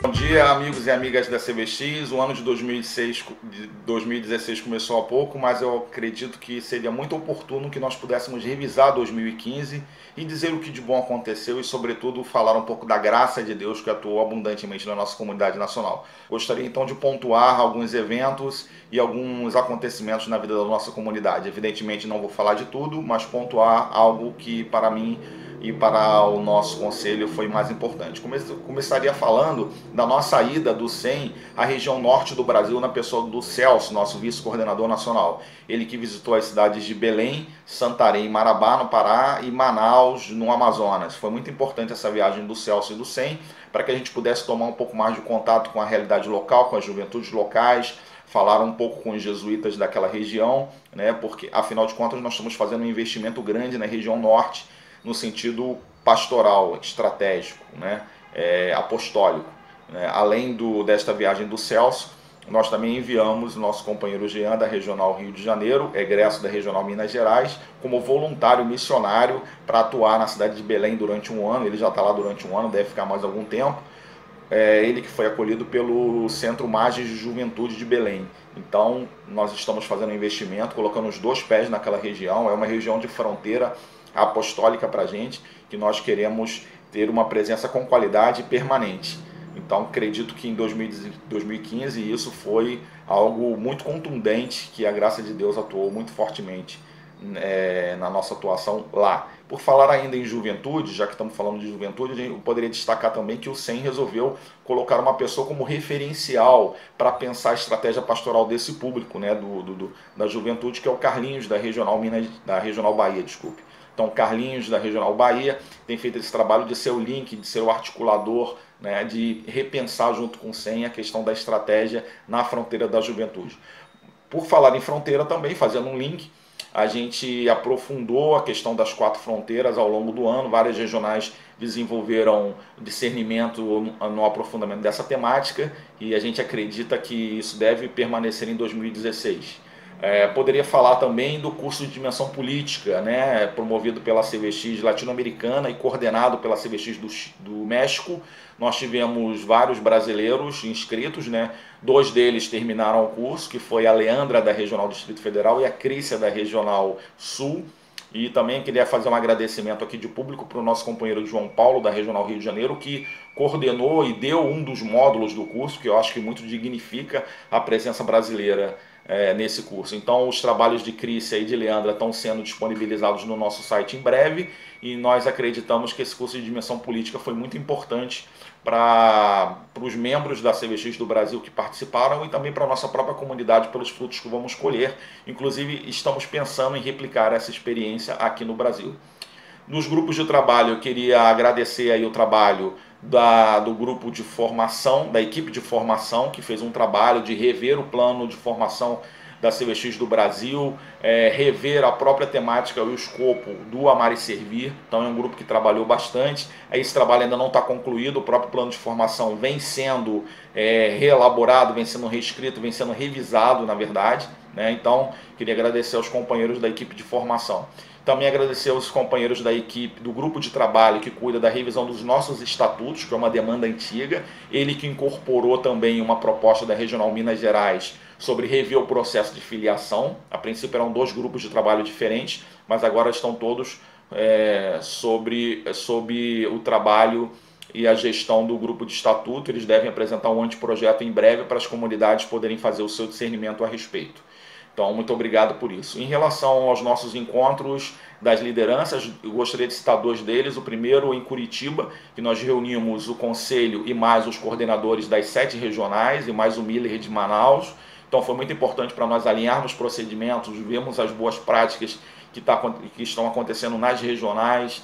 Bom dia, amigos e amigas da CBX. O ano de 2016 começou há pouco, mas eu acredito que seria muito oportuno que nós pudéssemos revisar 2015 e dizer o que de bom aconteceu e, sobretudo, falar um pouco da graça de Deus que atuou abundantemente na nossa comunidade nacional. Gostaria então de pontuar alguns eventos e alguns acontecimentos na vida da nossa comunidade. Evidentemente não vou falar de tudo, mas pontuar algo que para mim e para o nosso conselho foi mais importante. Começaria falando da nossa ida do SEM à região norte do Brasil na pessoa do Celso, nosso vice-coordenador nacional. Ele que visitou as cidades de Belém, Santarém, Marabá, no Pará, e Manaus, no Amazonas. Foi muito importante essa viagem do Celso e do SEM para que a gente pudesse tomar um pouco mais de contato com a realidade local, com as juventudes locais, falar um pouco com os jesuítas daquela região, né, porque afinal de contas nós estamos fazendo um investimento grande na região norte, no sentido pastoral, estratégico, né, apostólico. Né. Além desta viagem do Celso, nós também enviamos o nosso companheiro Jean da Regional Rio de Janeiro, egresso da Regional Minas Gerais, como voluntário missionário para atuar na cidade de Belém durante um ano. Ele já está lá durante um ano, deve ficar mais algum tempo. Ele que foi acolhido pelo Centro Magis de Juventude de Belém. Então, nós estamos fazendo um investimento, colocando os dois pés naquela região. É uma região de fronteira apostólica para a gente, que nós queremos ter uma presença com qualidade permanente. Então, acredito que em 2015 isso foi algo muito contundente, que a graça de Deus atuou muito fortemente na nossa atuação lá. Por falar ainda em juventude, já que estamos falando de juventude, eu poderia destacar também que o SEM resolveu colocar uma pessoa como referencial para pensar a estratégia pastoral desse público, né, da juventude, que é o Carlinhos da Regional Bahia, desculpe. Então, Carlinhos da Regional Bahia tem feito esse trabalho de ser o link, de ser o articulador, né, de repensar junto com o SEM a questão da estratégia na fronteira da juventude. Por falar em fronteira também, fazendo um link, a gente aprofundou a questão das 4 fronteiras ao longo do ano. Várias regionais desenvolveram discernimento no aprofundamento dessa temática e a gente acredita que isso deve permanecer em 2016. Poderia falar também do curso de dimensão política, né, promovido pela CBX latino-americana e coordenado pela CBX do México. Nós tivemos vários brasileiros inscritos, né? 2 deles terminaram o curso, que foi a Leandra da Regional Distrito Federal e a Crícia da Regional Sul. E também queria fazer um agradecimento aqui de público para o nosso companheiro João Paulo, da Regional Rio de Janeiro, que coordenou e deu um dos módulos do curso, que eu acho que muito dignifica a presença brasileira nesse curso. Então, os trabalhos de Crícia e de Leandra estão sendo disponibilizados no nosso site em breve e nós acreditamos que esse curso de dimensão política foi muito importante para os membros da CBX do Brasil que participaram e também para a nossa própria comunidade pelos frutos que vamos colher. Inclusive, estamos pensando em replicar essa experiência aqui no Brasil. Nos grupos de trabalho, eu queria agradecer aí o trabalho do grupo de formação, da equipe de formação, que fez um trabalho de rever o plano de formação da CBX do Brasil, rever a própria temática e o escopo do Amar e Servir. Então é um grupo que trabalhou bastante. Esse trabalho ainda não está concluído, o próprio plano de formação vem sendo reelaborado, vem sendo reescrito, vem sendo revisado, na verdade, né? Então, queria agradecer aos companheiros da equipe de formação. Também agradecer aos companheiros da equipe, do grupo de trabalho que cuida da revisão dos nossos estatutos, que é uma demanda antiga. Ele que incorporou também uma proposta da Regional Minas Gerais sobre rever o processo de filiação. A princípio eram 2 grupos de trabalho diferentes, mas agora estão todos sobre o trabalho e a gestão do grupo de estatuto. Eles devem apresentar um anteprojeto em breve para as comunidades poderem fazer o seu discernimento a respeito. Então, muito obrigado por isso. Em relação aos nossos encontros das lideranças, eu gostaria de citar 2 deles. O primeiro em Curitiba, que nós reunimos o conselho e mais os coordenadores das 7 regionais e mais o Miller de Manaus. Então, foi muito importante para nós alinharmos procedimentos, vermos as boas práticas que estão acontecendo nas regionais.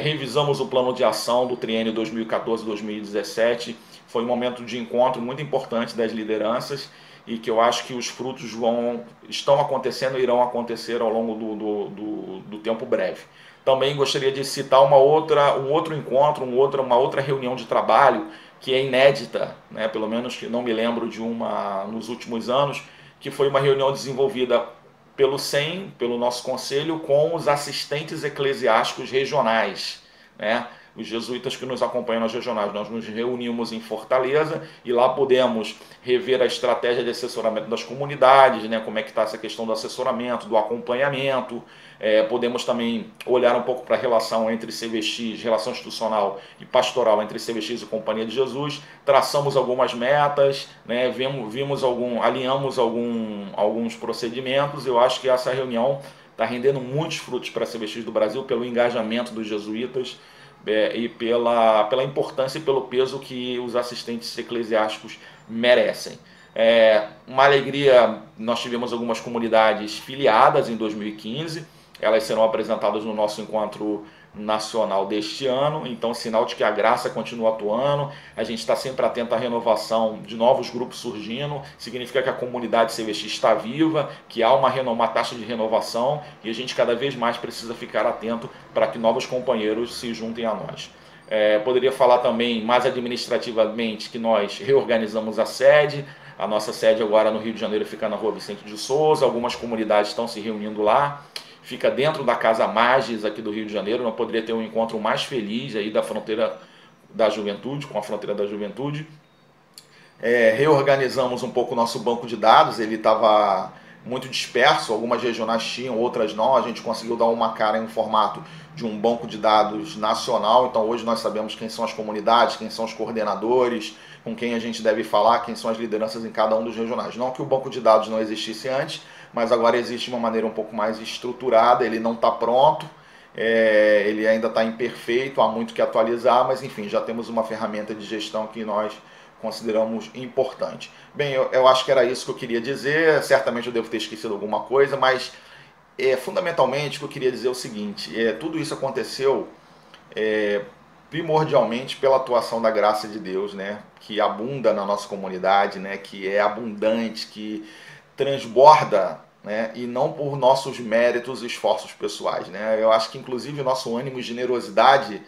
Revisamos o plano de ação do triênio 2014-2017. Foi um momento de encontro muito importante das lideranças e que eu acho que os frutos estão acontecendo e irão acontecer ao longo do tempo breve. Também gostaria de citar um outro encontro, uma outra reunião de trabalho que é inédita, né? Pelo menos que não me lembro de uma nos últimos anos, que foi uma reunião desenvolvida pelo SEM, pelo nosso conselho, com os assistentes eclesiásticos regionais, né? os jesuítas que nos acompanham nas regionais. Nós nos reunimos em Fortaleza e lá podemos rever a estratégia de assessoramento das comunidades, né, como é que está essa questão do assessoramento, do acompanhamento. Podemos também olhar um pouco para a relação entre CVX, relação institucional e pastoral entre CVX e Companhia de Jesus. Traçamos algumas metas, né, alinhamos alguns procedimentos. Eu acho que essa reunião está rendendo muitos frutos para a CVX do Brasil pelo engajamento dos jesuítas e pela importância e pelo peso que os assistentes eclesiásticos merecem. Uma alegria, nós tivemos algumas comunidades filiadas em 2015, elas serão apresentadas no nosso encontro nacional deste ano, então sinal de que a graça continua atuando, a gente está sempre atento à renovação de novos grupos surgindo, significa que a comunidade CVX está viva, que há uma taxa de renovação e a gente cada vez mais precisa ficar atento para que novos companheiros se juntem a nós. Poderia falar também mais administrativamente que nós reorganizamos a sede. A nossa sede agora no Rio de Janeiro fica na Rua Vicente de Souza, algumas comunidades estão se reunindo lá. Fica dentro da Casa Magis aqui do Rio de Janeiro, não poderia ter um encontro mais feliz aí da fronteira da juventude, com a fronteira da juventude. Reorganizamos um pouco o nosso banco de dados, ele estava muito disperso, algumas regionais tinham, outras não, a gente conseguiu dar uma cara em um formato de um banco de dados nacional, então hoje nós sabemos quem são as comunidades, quem são os coordenadores, com quem a gente deve falar, quem são as lideranças em cada um dos regionais. Não que o banco de dados não existisse antes, mas agora existe uma maneira um pouco mais estruturada, ele não está pronto, ele ainda está imperfeito, há muito que atualizar, mas enfim, já temos uma ferramenta de gestão que nós consideramos importante. Bem, eu acho que era isso que eu queria dizer, certamente eu devo ter esquecido alguma coisa, mas fundamentalmente o que eu queria dizer é o seguinte, tudo isso aconteceu primordialmente pela atuação da graça de Deus, né, que abunda na nossa comunidade, né, que é abundante, que transborda, né, e não por nossos méritos e esforços pessoais, né. Eu acho que inclusive o nosso ânimo e generosidade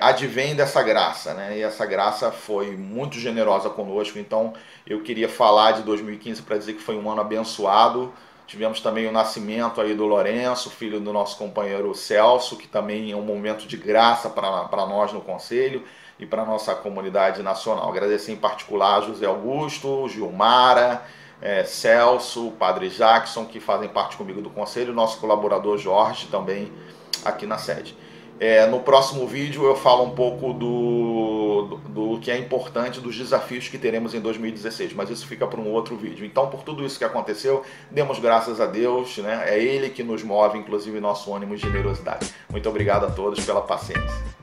advém dessa graça, né, e essa graça foi muito generosa conosco. Então eu queria falar de 2015 para dizer que foi um ano abençoado. Tivemos também o nascimento aí do Lourenço, filho do nosso companheiro Celso, que também é um momento de graça para nós no Conselho e para a nossa comunidade nacional. Agradecer em particular a José Augusto, Gilmara, Celso, Padre Jackson, que fazem parte comigo do Conselho, nosso colaborador Jorge também aqui na sede. No próximo vídeo eu falo um pouco do que é importante, dos desafios que teremos em 2016, mas isso fica para um outro vídeo. Então, por tudo isso que aconteceu, demos graças a Deus, né? É Ele que nos move, inclusive nosso ânimo e generosidade. Muito obrigado a todos pela paciência.